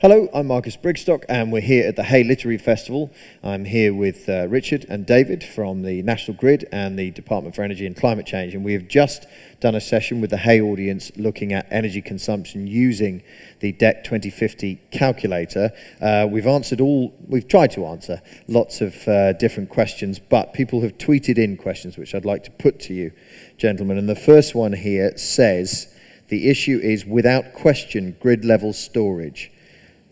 Hello, I'm Marcus Brigstocke and we're here at the Hay Literary Festival. I'm here with Richard and David from the National Grid and the Department for Energy and Climate Change, and we have just done a session with the Hay audience looking at energy consumption using the Dept 2050 calculator. We've tried to answer lots of different questions, but people have tweeted in questions which I'd like to put to you, gentlemen. And the first one here says, the issue is without question grid level storage.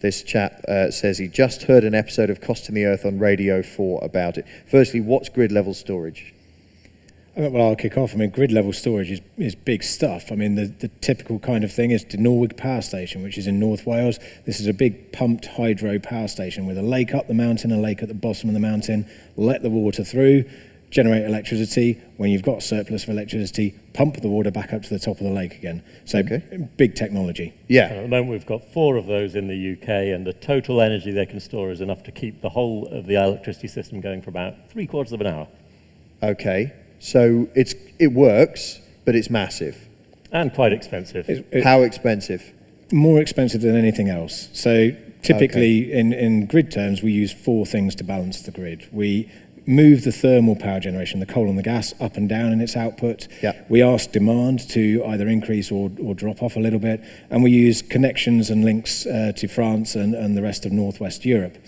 This chap says he just heard an episode of Cost in the Earth on Radio 4 about it. Firstly, what's grid level storage? Well, I'll kick off. I mean, grid level storage is big stuff. I mean, the typical kind of thing is the Norwich Power Station, which is in North Wales. This is a big pumped hydro power station with a lake up the mountain, a lake at the bottom of the mountain, let the water through, generate electricity. When you've got surplus of electricity, pump the water back up to the top of the lake again. So big technology. Yeah. At the moment we've got 4 of those in the UK, and the total energy they can store is enough to keep the whole of the electricity system going for about 3/4 of an hour. Okay, so it works, but it's massive. And quite expensive. How expensive? More expensive than anything else. So typically in grid terms, we use 4 things to balance the grid. We move the thermal power generation, the coal and the gas, up and down in its output. Yep. We ask demand to either increase or drop off a little bit. And we use connections and links to France and the rest of Northwest Europe.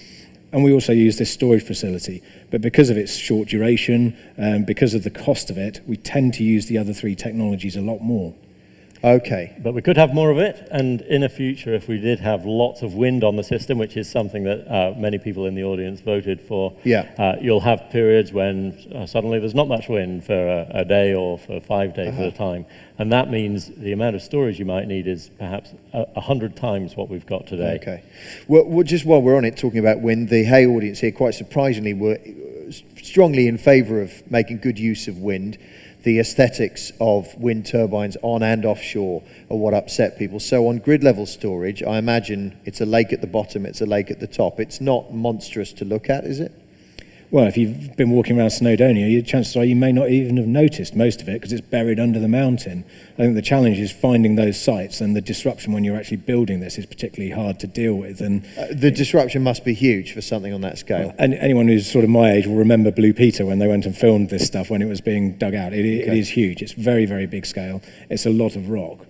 And we also use this storage facility. But because of its short duration, because of the cost of it, we tend to use the other 3 technologies a lot more. Okay. But we could have more of it, and in a future, if we did have lots of wind on the system, which is something that many people in the audience voted for, you'll have periods when suddenly there's not much wind for a day or for 5 days at a time. And that means the amount of storage you might need is perhaps 100 times what we've got today. Okay. Well, just while we're on it, talking about wind, the Hay audience here, quite surprisingly, were strongly in favour of making good use of wind. The aesthetics of wind turbines on and offshore are what upset people. So on grid level storage, I imagine it's a lake at the bottom, it's a lake at the top. It's not monstrous to look at, is it? Well, if you've been walking around Snowdonia, chances are you may not even have noticed most of it because it's buried under the mountain. I think the challenge is finding those sites, and the disruption when you're actually building this is particularly hard to deal with. And the disruption must be huge for something on that scale. Well, and anyone who's sort of my age will remember Blue Peter when they went and filmed this stuff when it was being dug out. It is huge. It's very, very big scale. It's a lot of rock.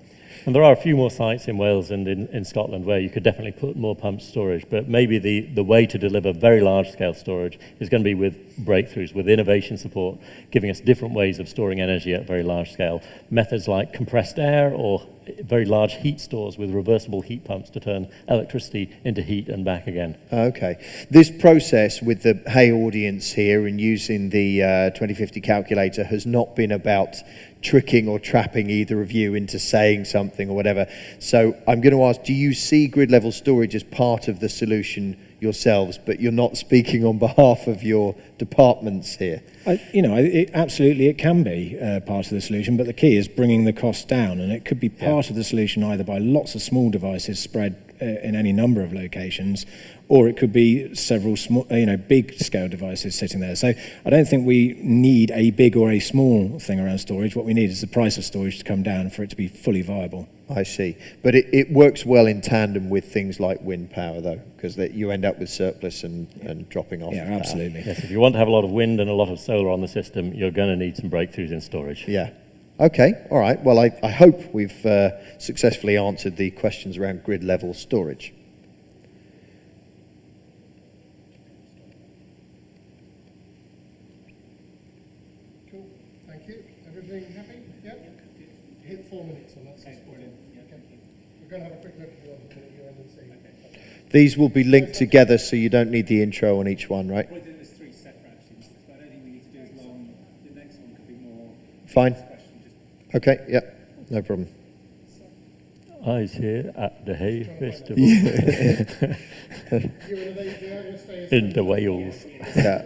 And there are a few more sites in Wales and in Scotland where you could definitely put more pumped storage, but maybe the way to deliver very large-scale storage is going to be with breakthroughs, with innovation support, giving us different ways of storing energy at very large scale. Methods like compressed air or very large heat stores with reversible heat pumps to turn electricity into heat and back again. Okay. This process with the Hay audience here and using the 2050 calculator has not been about tricking or trapping either of you into saying something or whatever. So I'm going to ask, do you see grid level storage as part of the solution yourselves, but you're not speaking on behalf of your departments here? Absolutely it can be part of the solution, but the key is bringing the cost down, and it could be part of the solution either by lots of small devices spread in any number of locations, or it could be several small, big scale devices sitting there. So I don't think we need a big or a small thing around storage. What we need is the price of storage to come down for it to be fully viable. I see. But it works well in tandem with things like wind power, though, because you end up with surplus and dropping off. Yeah, absolutely. Yes, if you want to have a lot of wind and a lot of solar on the system, you're going to need some breakthroughs in storage. Yeah. Okay, all right. Well, I hope we've successfully answered the questions around grid level storage. Cool, thank you. Everything happy? Yeah? Hit 4 minutes on that, so it's brilliant. Okay. We're going to have a quick look at yours at your end and see. Okay. These will be linked together, so you don't need the intro on each one, right? We're doing this 3 separate actions, but I don't think we need to do as long. The next one could be more. Fine. Okay, yeah, no problem. Eyes here at the Hay Festival. In the Wales. Yeah.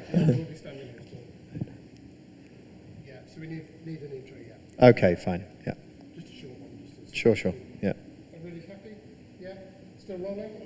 Yeah, so we need an intro, yeah. Okay, fine, yeah. Just a short one. Sure, yeah. Everybody happy? Yeah? Still rolling?